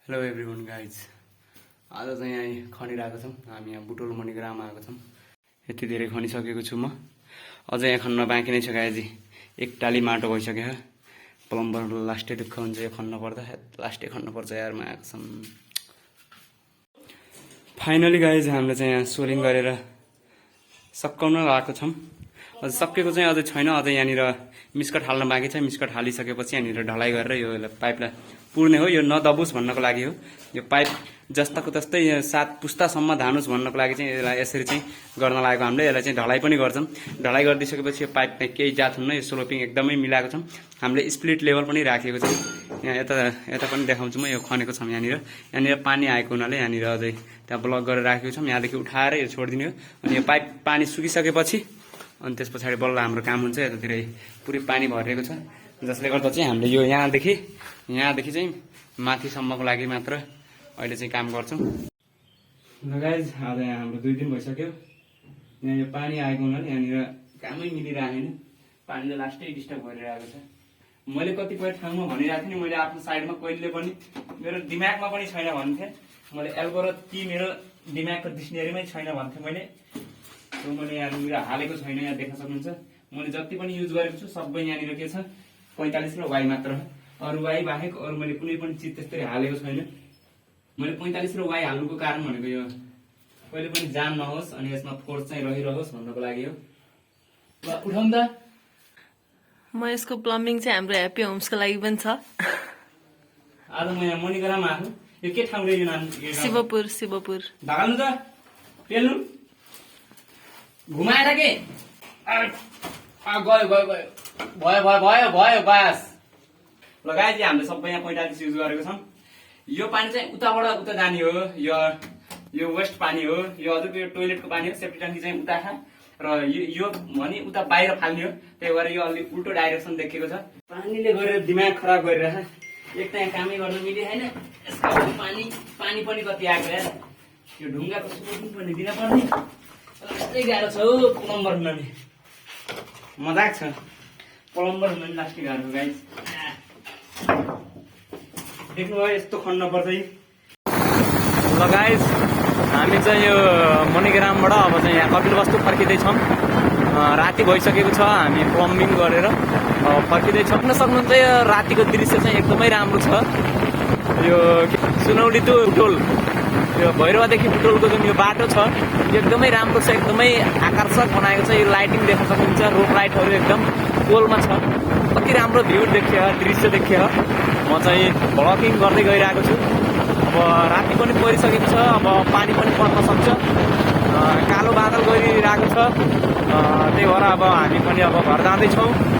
Hello everyone guys, आज चाहिँ यहाँ खनिरहेको छौँ। हामी यहाँ बुटोल मणिग्राममा आएको छौँ। यति धेरै खनिसकेको छु म। अझ यहाँ खन्न बाँकी नै छ गाइजी। एक टाली माटो भइसक्यो। प्लम्बरलाई लास्टै दुःख हुन्छ यो खन्न पर्दा। लास्टै खन्न पर्छ यारमा आएको छौँ। फाइनली गाइज हामीले चाहिँ यहाँ सोलिङ गरेर सकाउन लगाएको छौँ। अझ सकेको चाहिँ अझै छैन। अझै यहाँनिर मिस्कट हाल्न बाँकी छ। मिस्कट हालिसकेपछि यहाँनिर ढलाइ गरेर यो पाइपलाई पुर्ने हो। यो नदबोस् भन्नको लागि हो। यो पाइप जस्ताको तस्तै 7 पुस्तासम्म धानुस् भन्नको लागि चाहिँ यसलाई यसरी चाहिँ गर्न लागेको हामीले। यसलाई चाहिँ ढलाइ पनि गर्छौँ। ढलाइ गरिदिइसकेपछि यो पाइपमा केही जात हुन्न। यो स्लोपिङ एकदमै मिलाएको छौँ। हामीले स्प्लिट लेभल पनि राखेको छौँ। यहाँ यता पनि देखाउँछु म। यो खनेको छौँ यहाँनिर पानी आएको हुनाले यहाँनिर अझै त्यहाँ ब्लक गरेर राखेको छौँ। यहाँदेखि उठाएर यो छोडिदिने हो। अनि यो पाइप पानी सुकिसकेपछि अनि त्यस पछाडि बल्ल हाम्रो काम हुन्छ। यतातिर पुरै पानी भरिएको छ, जसले गर्दा चाहिँ हामीले यो यहाँदेखि चाहिँ माथिसम्मको लागि मात्र अहिले चाहिँ काम गर्छौँ। ल गाइज, आज यहाँ हाम्रो 2 दिन भइसक्यो। यहाँ यो पानी आएको हुनाले यहाँनिर कामै मिलिरहेको छैन। पानीले लास्टै डिस्टर्ब गरिरहेको छ। मैले कतिपय ठाउँमा भनिरहेको थिएँ नि, मैले आफ्नो साइडमा कहिले पनि मेरो दिमागमा पनि छैन भन्थेँ। मैले एल्गो र ती मेरो दिमागको डिक्सनेरीमै छैन भन्थेँ मैले। मैले यहाँनिर हालेको छैन। यहाँ देख्न सक्नुहुन्छ मैले जति पनि युज गरेको छु सबै यहाँनिर के छ 45 र वाइ मात्र हो। अरू वाइ बाहेक अरू मैले कुनै पनि चिज त्यस्तै हालेको छैन। मैले 45 र वाइ हाल्नुको कारण भनेको यो कहिले पनि जाम नहोस् अनि यसमा फोर्स चाहिँ रहिरहोस् भन्नको लागि हो। ल उठाउँ त। म यसको प्लम्बिङ चाहिँ हाम्रो ह्याप्पी होम्सको लागि पनि छ। आज म यहाँ मणिग्राममा आएको। यो के ठाउँ रे यो नाम? शिवपुर। ढाल्नु त, पेल्नु घुमाएर के भयो बास। ल गाइज, हामीले सबै यहाँ 45 युज गरेको छौँ। यो पानी चाहिँ उताबाट उता जाने हो। यो वेस्ट पानी हो। यो हजुरको यो टोइलेटको पानी हो। सेफ्टी ट्याङ्की चाहिँ उता छ र यो भने उता बाहिर फाल्ने हो। त्यही भएर यो अलि उल्टो डाइरेक्सन देखेको छ। पानीले गरेर दिमाग खराब गरिरहेछ। एक त यहाँ कामै गर्न मिलिरहेन। यसको पानी पनि कति आएको यार। यो ढुङ्गाको सुकुन पनि दिन पर्ने। लास्टै गाह्रो छ हौ प्लम्बर हुन नि। मजाक छ, प्लम्बर हुन नि लास्टै गाह्रो हो गाइज। देख्नुभयो यस्तो खन्न पर्छ। ल गाइज, हामी चाहिँ यो मणिग्रामबाट अब चाहिँ यहाँ कपिलवस्तु फर्किँदैछौँ। राति भइसकेको छ। हामी प्लम्बिङ गरेर फर्किँदैछौँ। देख्न सक्नुहुन्छ यो रातिको दृश्य चाहिँ एकदमै राम्रो छ। यो सुनौली टु बुटोल, यो भैरवादेखि बुटोलको जुन यो बाटो छ यो एकदमै राम्रो छ। एकदमै आकर्षक बनाएको छ। यो लाइटिङ देख्न सक्नुहुन्छ। रोड लाइटहरू एकदम पोलमा छ। कति राम्रो भ्यू देखियो, दृश्य देखियो। म चाहिँ भ्लगिङ गर्दै गइरहेको छु। अब राति पनि परिसकेको छ। अब पानी पनि पर्न सक्छ। कालो बादल गरिरहेको छ। त्यही भएर अब हामी पनि अब घर जाँदैछौँ।